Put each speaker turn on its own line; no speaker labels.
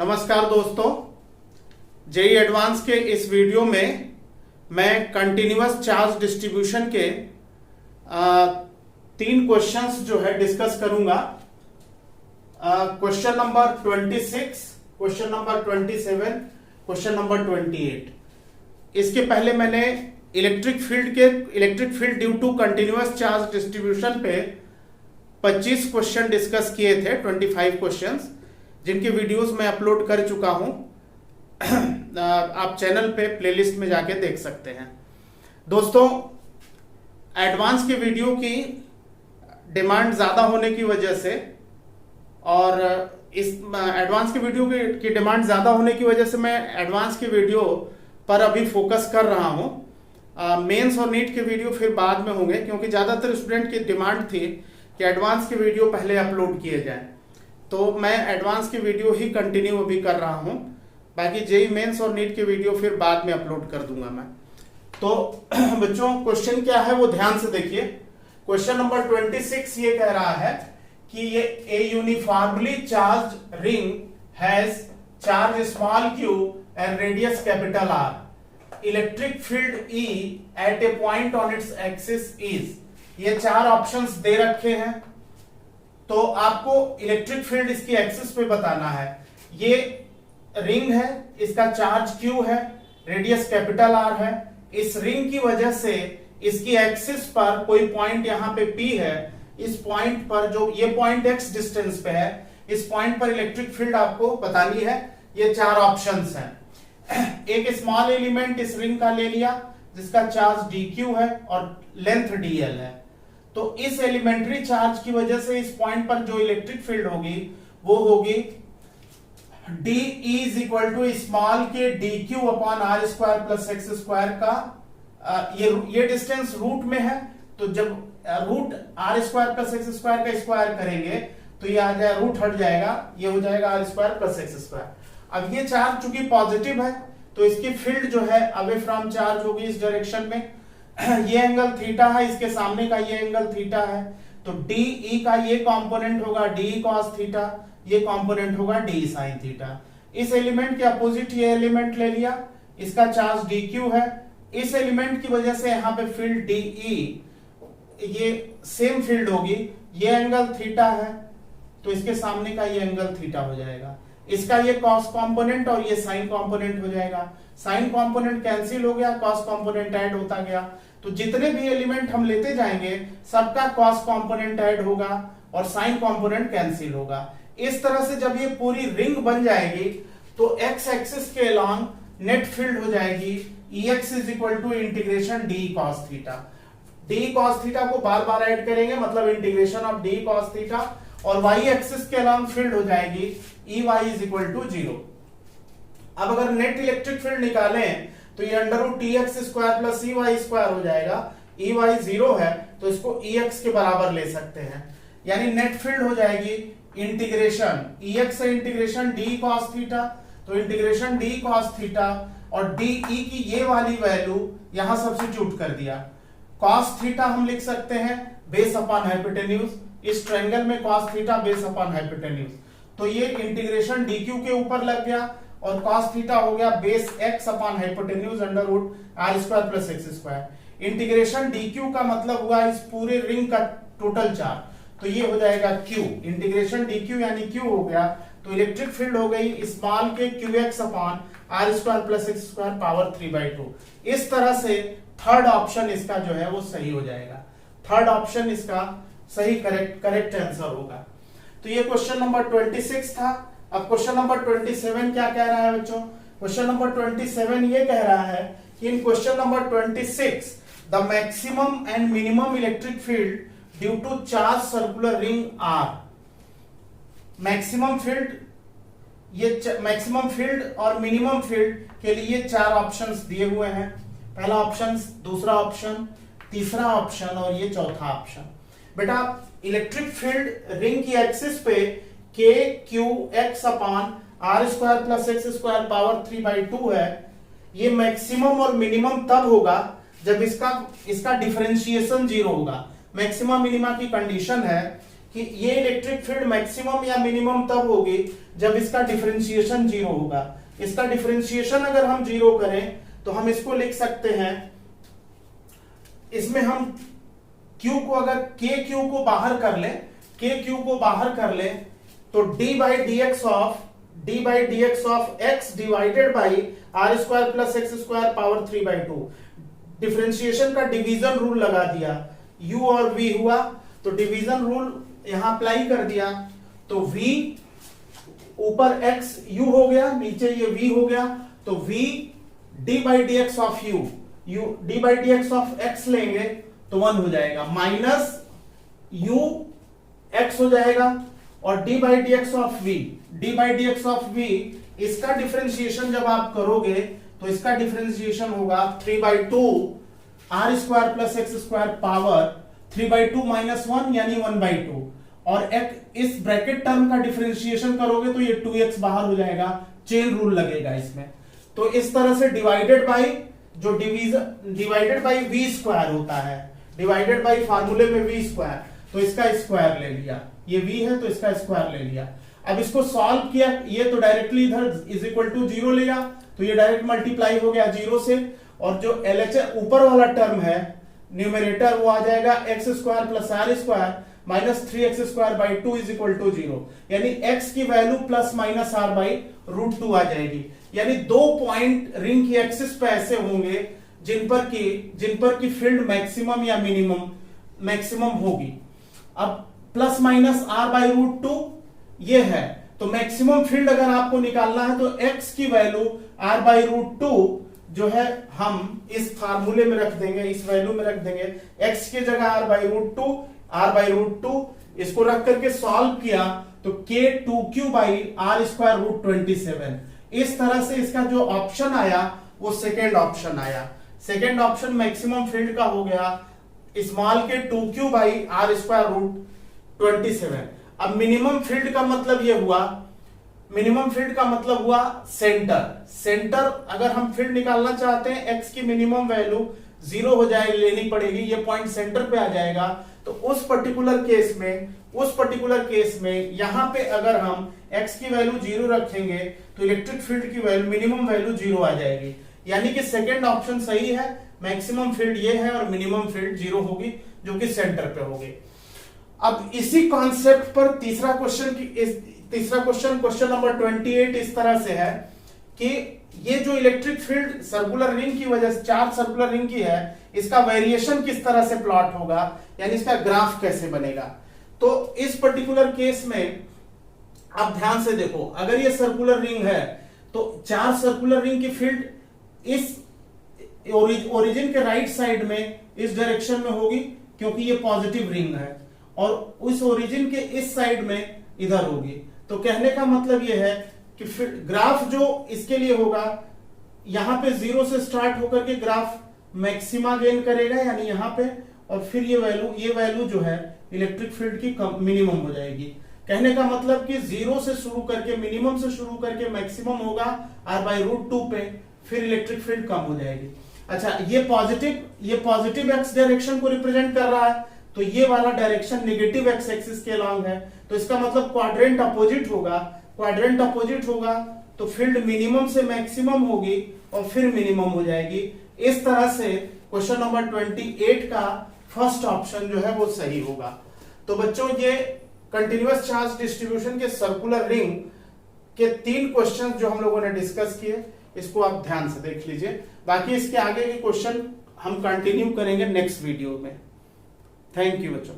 नमस्कार दोस्तों, JEE advance के इस वीडियो में मैं कंटिन्यूअस चार्ज डिस्ट्रीब्यूशन के 3 क्वेश्चंस जो है डिस्कस करूंगा। Question number 26, question number 27, question number 28। इसके पहले मैंने electric field due to continuous charge distribution पे 25 क्वेश्चन डिस्कस किए थे, 25 क्वेश्चंस, जिनकी वीडियोस मैं अपलोड कर चुका हूं। आप चैनल पे प्लेलिस्ट में जाके देख सकते हैं। दोस्तों, एडवांस के वीडियो की डिमांड ज्यादा होने की वजह से और इस एडवांस के वीडियो की डिमांड ज्यादा होने की वजह से मैं एडवांस के वीडियो पर अभी फोकस कर रहा हूं। मेंस और नीट के वीडियो फिर बाद में होंगे, क्योंकि ज्यादातर स्टूडेंट की डिमांड थी कि एडवांस के वीडियो पहले अपलोड किए जाएं। तो मैं एडवांस की वीडियो ही कंटिन्यू अभी कर रहा हूं, बाकी जेईई मेंस और नीट के वीडियो फिर बाद में अपलोड कर दूंगा मैं। तो बच्चों, क्वेश्चन क्या है वो ध्यान से देखिए। क्वेश्चन नंबर 26 ये कह रहा है कि ये a uniformly charge ring has charge small q and radius capital R। Electric field E at a point on its axis is. ये 4 ऑप्शंस दे रखे हैं, तो आपको इलेक्ट्रिक फील्ड इसकी एक्सिस पे बताना है। ये रिंग है, इसका चार्ज Q है, रेडियस कैपिटल R है। इस रिंग की वजह से इसकी एक्सिस पर कोई पॉइंट यहाँ पे P है। इस पॉइंट पर, जो ये पॉइंट x डिस्टेंस पे है, इस पॉइंट पर इलेक्ट्रिक फील्ड आपको बतानी है। ये 4 ऑप्शंस हैं। एक स्मॉल एलिमेंट इस रिंग का ले लिया जिसका चार्ज dq है और लेंथ dl है। तो इस एलिमेंट्री चार्ज की वजह से इस पॉइंट पर जो इलेक्ट्रिक फील्ड होगी वो होगी D is equal to small K D Q upon R square plus X square का ये डिस्टेंस रूट में है, तो जब root R square plus X square का स्क्वायर करेंगे तो ये आ जाएगा, रूट हट जाएगा, ये हो जाएगा R square plus X square. अब ये चार्ज चूंकि पॉजिटिव है तो इसकी फील्ड जो है अवे फ्रॉम चार्ज होगी इस डायरेक्शन में। ये एंगल थीटा है, इसके सामने का ये एंगल थीटा है, तो डी ई का ये कंपोनेंट होगा डी कॉस थीटा, ये कंपोनेंट होगा डी साइन थीटा। इस एलिमेंट के अपोजिट ये एलिमेंट ले लिया, इसका चार्ज डी क्यू है। इस एलिमेंट की वजह से यहाँ पे फील्ड डी ई ये सेम फील्ड होगी। ये एंगल थीटा है तो इसके सामने का ये एंगल थीटा हो जाएगा। इसका ये कॉस कंपोनेंट और ये साइन कंपोनेंट हो जाएगा। साइन कंपोनेंट कैंसिल हो गया, कॉस कंपोनेंट ऐड होता गया। तो जितने भी एलिमेंट हम लेते जाएंगे सबका कॉस कंपोनेंट ऐड होगा और साइन कंपोनेंट कैंसिल होगा। इस तरह से जब ये पूरी रिंग बन जाएगी तो एक्स एक्सिस के अलॉन्ग नेट फील्ड हो जाएगी Ex is equal to integration D cos theta. D cos theta को बार बार ऐड करेंगे, मतलब integration of D cos theta, और y एक्सिस के अलॉन्ग फील्ड हो जाएगी Ey इज इक्वल टू 0। अब अगर नेट इलेक्ट्रिक फील्ड निकालें तो ये under root tx square plus Ey square हो जाएगा। Ey 0 है तो इसको Ex के बराबर ले सकते हैं, यानी नेट फील्ड हो जाएगी इंटीग्रेशन Ex से इंटीग्रेशन डी कॉस थीटा, तो इंटीग्रेशन डी कॉस थीटा और डी ई की ये वाली वैल्यू यहां सब्स्टिट्यूट कर दिया। कॉस थीटा हम लिख सकते हैं बेस अपॉन हाइपोटेन्यूज। इस ट्रायंगल में cos theta base upon hypotenuse, तो ये इंटीग्रेशन डी क्यू के ऊपर लग गया और cos थीटा हो गया base x upon hypotenuse under root R square plus X square. Integration dq का मतलब हुआ इस पूरे रिंग का टोटल चार्ज, तो ये हो जाएगा q। इंटीग्रेशन dq यानी q हो गया, तो इलेक्ट्रिक फील्ड हो गई स्मॉल के qx upon R square plus X square power 3/2। इस तरह से थर्ड ऑप्शन इसका जो है वो सही हो जाएगा। थर्ड ऑप्शन इसका सही करेक्ट आंसर होगा। तो ये क्वेश्चन नंबर 26 था। अब क्वेश्चन नंबर 27 क्या कह रहा है बच्चों? क्वेश्चन नंबर 27 ये कह रहा है कि in question number 26 the maximum and minimum electric field due to charge circular ring R. Maximum field और मिनिमम फील्ड के लिए 4 ऑप्शंस दिए हुए हैं। पहला ऑप्शन, दूसरा ऑप्शन, तीसरा ऑप्शन और ये चौथा ऑप्शन। बेटा, इलेक्ट्रिक फील्ड रिंग की एक्सिस पे k q x upon R square plus X square power 3/2 है। ये मैक्सिमम और मिनिमम तब होगा जब इसका डिफरेंशिएशन 0 होगा। मैक्सिमम मिनिमा की कंडीशन है कि ये इलेक्ट्रिक फील्ड मैक्सिमम या मिनिमम तब होगी जब इसका डिफरेंशिएशन 0 होगा। इसका डिफरेंशिएशन अगर हम 0 करें तो हम इसको लिख सकते हैं, इसमें हम Q को अगर KQ को बाहर कर ले, KQ को बाहर कर ले तो d by D X of x divided by R square plus X square power 3/2। Differentiation का डिवीजन रूल लगा दिया, u और v हुआ तो डिवीजन रूल यहां अप्लाई कर दिया, तो v ऊपर x u हो गया, नीचे ये v हो गया, तो v d by D X of u d by D X of x लेंगे तो 1 हो जाएगा, माइनस u x हो जाएगा, और d by D X of v इसका डिफरेंशिएशन जब आप करोगे तो इसका डिफरेंशिएशन होगा 3/2 R square plus X square power 3/2 minus 1 यानी 1/2, और इस ब्रैकेट टर्म का डिफरेंशिएशन करोगे तो ये 2x बाहर हो जाएगा, चेन रूल लगेगा इसमें। तो इस तरह से डिवाइडेड बाई v स्क्वायर होता है, डिवाइडेड बाई फार्मूले में v स्क्वायर, तो इसका स्क्वायर ले लिया, ये v है तो इसका स्क्वायर ले लिया। अब इसको सॉल्व किया, ये तो डायरेक्टली इधर इज इक्वल टू 0 लेगा, तो ये डायरेक्ट मल्टीप्लाई हो गया 0 से, और जो LHS ऊपर वाला टर्म है न्यूमरेटर वो आ जाएगा X square plus R square minus 3x square by 2 is equal to 0, यानी x की value plus minus R by √2 आ जाएगी। यानी 2 पॉइंट रिंग की एक्सिस पे ऐसे होंगे जिन पर की फील्ड मैक्सिमम या मैक्सिमम होगी। अब प्लस माइनस आर बाई √2 ये है, तो मैक्सिमम फील्ड अगर आपको निकालना है तो x की वैल्यू r बाई √2 जो है हम इस फार्मूले में रख देंगे, इस वैल्यू में रख देंगे, x की जगह r बाई √2 इसको रख करके सॉल्व किया तो k2q बाई r स्क्वायर √27। इस तरह से इसका जो ऑप्शन आया वो सेकेंड ऑप्शन आया। सेकेंड ऑप्शन मैक्सिमम फील्ड का हो गया स्मॉल के 2q बाई r स्क्वायर √27। अब मिनिमम फील्ड का मतलब ये हुआ, सेंटर अगर हम फील्ड निकालना चाहते हैं x की मिनिमम वैल्यू 0 हो जाए लेनी पड़ेगी, ये पॉइंट सेंटर पे आ जाएगा, तो उस पर्टिकुलर केस में यहां पे अगर हम x की वैल्यू 0 रखेंगे तो इलेक्ट्रिक फील्ड की वैल्यू मिनिमम वैल्यू 0 आ जाएगी, यानी कि सेकेंड ऑप्शन सही है, मैक्सिमम फील्ड ये है और मिनिमम फील्ड 0 होगी जो कि सेंटर पे होगी। अब इसी कॉन्सेप्ट पर तीसरा क्वेश्चन नंबर 28 इस तरह से है कि ये जो इलेक्ट्रिक फील्ड सर्कुलर रिंग की वजह से, चार्ज सर्कुलर रिंग की है, इसका वेरिएशन किस तरह से प्लॉट होगा, यानी इसका ग्राफ कैसे बनेगा। तो इस पर्टिकुलर केस में आप ध्यान से देखो, अगर ये सर्कुलर रिंग है तो चार्ज सर्कुलर रिंग की फील्ड इस ओरिजिन के राइट साइड में इस डायरेक्शन में होगी क्योंकि ये पॉजिटिव रिंग है, और उस ओरिजिन के इस साइड में इधर होगी। तो कहने का मतलब ये है कि ग्राफ जो इसके लिए होगा, यहां पे 0 से स्टार्ट होकर के ग्राफ मैक्सिमा गेन करेगा, यानी यहां पे, और फिर ये वैल्यू जो है इलेक्ट्रिक फील्ड की मिनिमम हो जाएगी। कहने का मतलब कि 0 से शुरू करके, मिनिमम से शुरू करके मैक्सिमम होगा r बाई √2 पे, फिर इलेक्ट्रिक फील्ड कम हो जाएगी। अच्छा, ये पॉजिटिव x डायरेक्शन को रिप्रेजेंट कर रहा है, तो ये वाला डायरेक्शन नेगेटिव x एक्सिस के अलॉन्ग है, तो इसका मतलब क्वाड्रेंट अपोजिट होगा, तो फील्ड मिनिमम से मैक्सिमम होगी और फिर मिनिमम हो जाएगी। इस तरह से क्वेश्चन नंबर 28 का फर्स्ट ऑप्शन जो है वो सही होगा। तो बच्चों, ये कंटिन्यूअस चार्ज डिस्ट्रीब्यूशन के सर्कुलर रिंग के 3 क्वेश्चन जो हम लोगों ने डिस्कस किए, इसको आप ध्यान से देख लीजिए। बाकी इसके आगे के क्वेश्चन हम कंटिन्यू करेंगे नेक्स्ट वीडियो में। थैंक यू बच्चों।